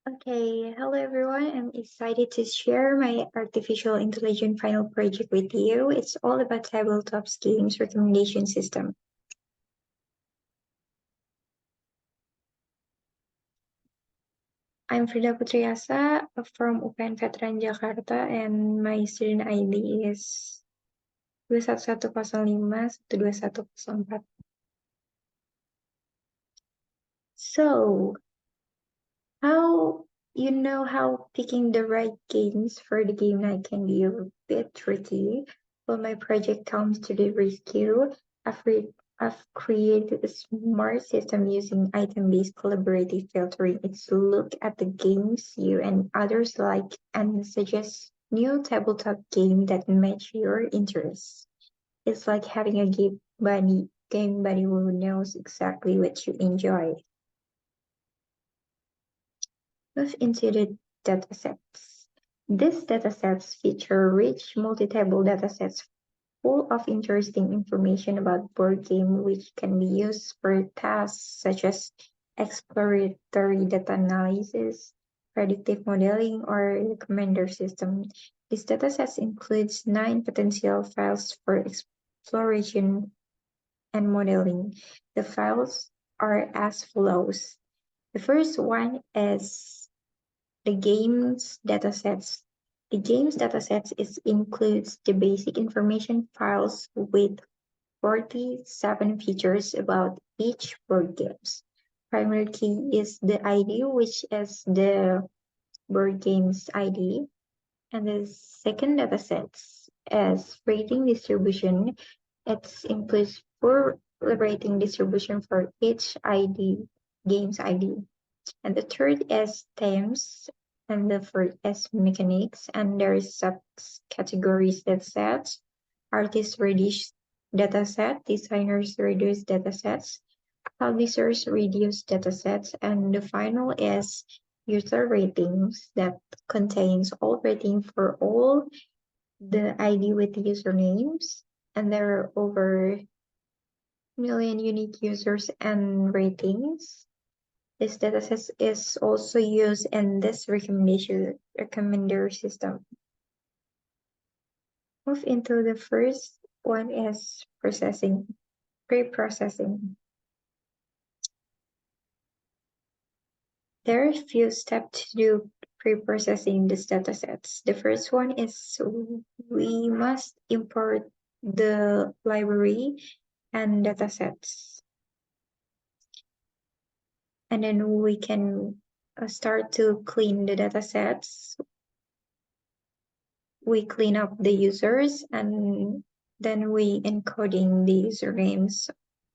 Okay, hello everyone. I'm excited to share my artificial intelligence final project with you. It's all about Tabletop's games recommendation system. I'm Frida Putriassa from UPN Veteran Jakarta and my student ID is 21105 So, how how picking the right games for the game night can be a bit tricky. When my project comes to the rescue, I've, I've created a smart system using item-based collaborative filtering. It's look at the games you and others like and suggest new tabletop game that match your interests. It's like having a game buddy who knows exactly what you enjoy. Move into the datasets. These datasets feature rich multi-table datasets full of interesting information about board game which can be used for tasks such as exploratory data analysis, predictive modeling, or recommender system. These datasets includes 9 potential files for exploration and modeling. The files are as follows. The first one is the games datasets. The games datasets includes the basic information files with 47 features about each board games. Primary key is the ID, which is the board game's ID. And the second datasets is rating distribution. It includes four rating distribution for each ID, game's ID. And the third is themes, and the fourth is mechanics, and there is subcategories that sets, artists reduce dataset, designers reduce datasets, publishers reduce datasets, and the final is user ratings that contains all rating for all the ID with usernames, and there are over million unique users and ratings. This dataset is also used in this recommender system. Move into the first one is pre-processing. There are a few steps to do pre-processing these datasets. The first one is we must import the library and datasets. And then we can start to clean the datasets. We clean up the users and then we encoding the usernames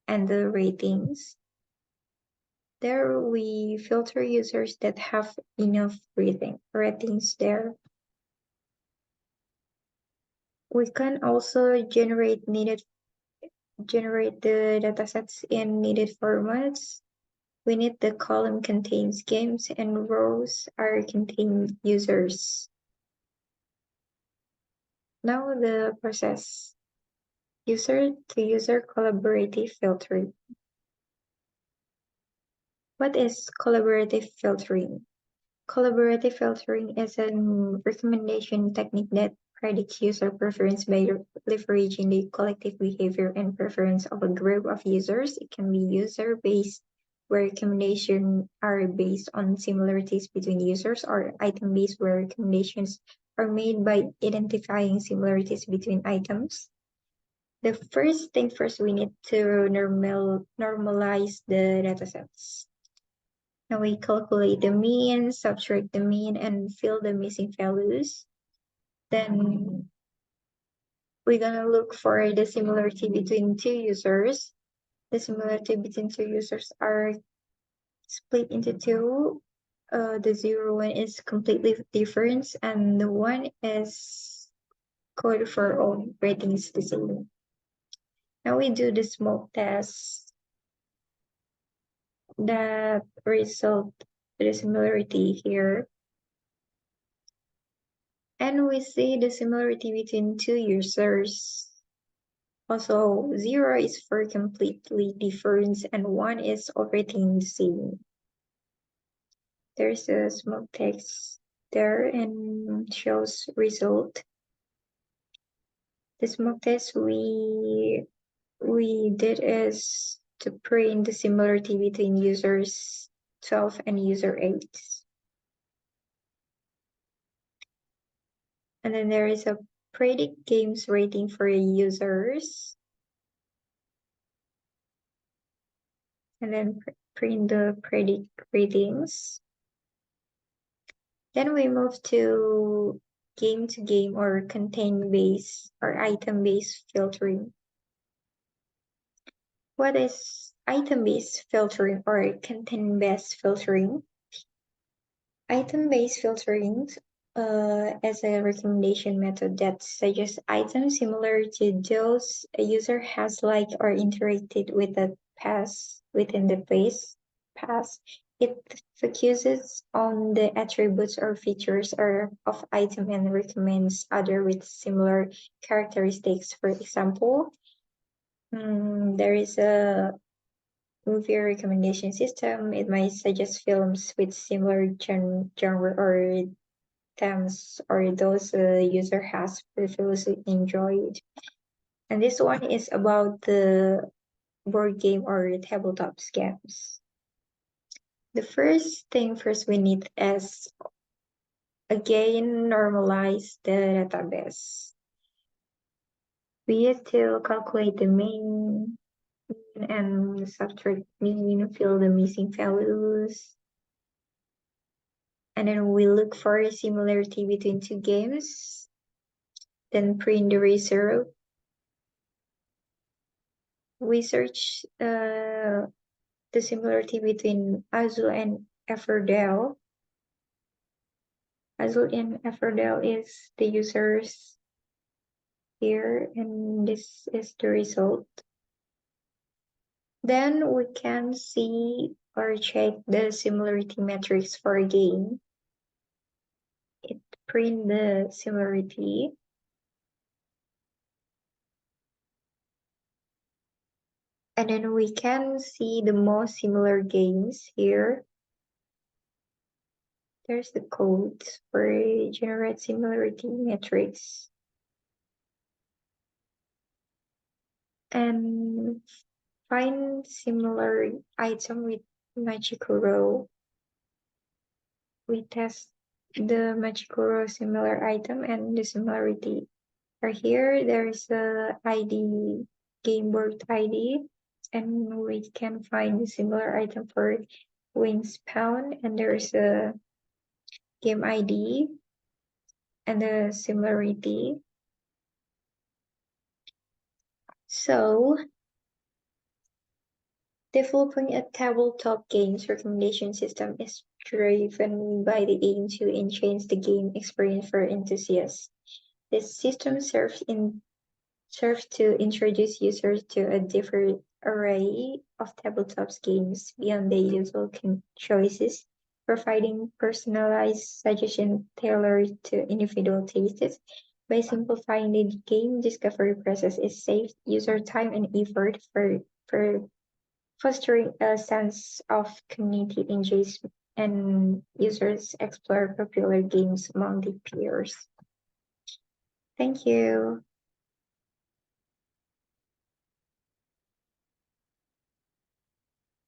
and the ratings. There we filter users that have enough ratings there. We can also generate the datasets in needed formats. We need the column contains games and rows are contain users. Now the process user-to-user collaborative filtering. What is collaborative filtering? Collaborative filtering is a recommendation technique that predicts user preference by leveraging the collective behavior and preference of a group of users. It can be user-based, where recommendations are based on similarities between users, or item-based, where recommendations are made by identifying similarities between items. The first thing first, we need to normalize the datasets. Now we calculate the mean, subtract the mean, and fill the missing values. Then we're gonna look for the similarity between two users. The similarity between two users are split into two. The 0 one is completely different, and the one is code for all ratings the same. Now we do the smoke test that result the similarity here. And we see the similarity between two users. Also, 0 is for completely different and 1 is operating the same. there's a small text there and shows result. The small test we did is to print the similarity between users 12 and user 8. And then there is a predict games rating for users. And then print the predict ratings. Then we move to game or content-based or item-based filtering. What is item-based filtering or content-based filtering? Item-based filtering as a recommendation method that suggests items similar to those a user has liked or interacted with the past within the past. It focuses on the attributes or features of item and recommends other with similar characteristics. For example, there is a movie recommendation system. It might suggest films with similar genre or themes or those the user has previously enjoyed. And this one is about the board game or tabletop games. The first we need is again normalize the database. We used to calculate the mean and subtract mean, fill the missing values. And then we look for a similarity between two games. Then print the result. We search the similarity between Azul and Everdell. Azul and Everdell is the users here, and this is the result. Then we can see or check the similarity metrics for a game. It print the similarity. And then we can see the most similar games here. There's the code for generate similarity metrics. And find similar item with magical row. We test the magical row similar item and the similarity. For here, there is a ID, game board ID, and we can find a similar item for Wingspawn, and there is a game ID and the similarity. So, developing a tabletop games recommendation system is driven by the aim to enhance the game experience for enthusiasts. This system serves to introduce users to a different array of tabletop games beyond the usual choices, providing personalized suggestions tailored to individual tastes. By simplifying the game discovery process, it saves user time and effort for fostering a sense of community engagement and users explore popular games among their peers. Thank you.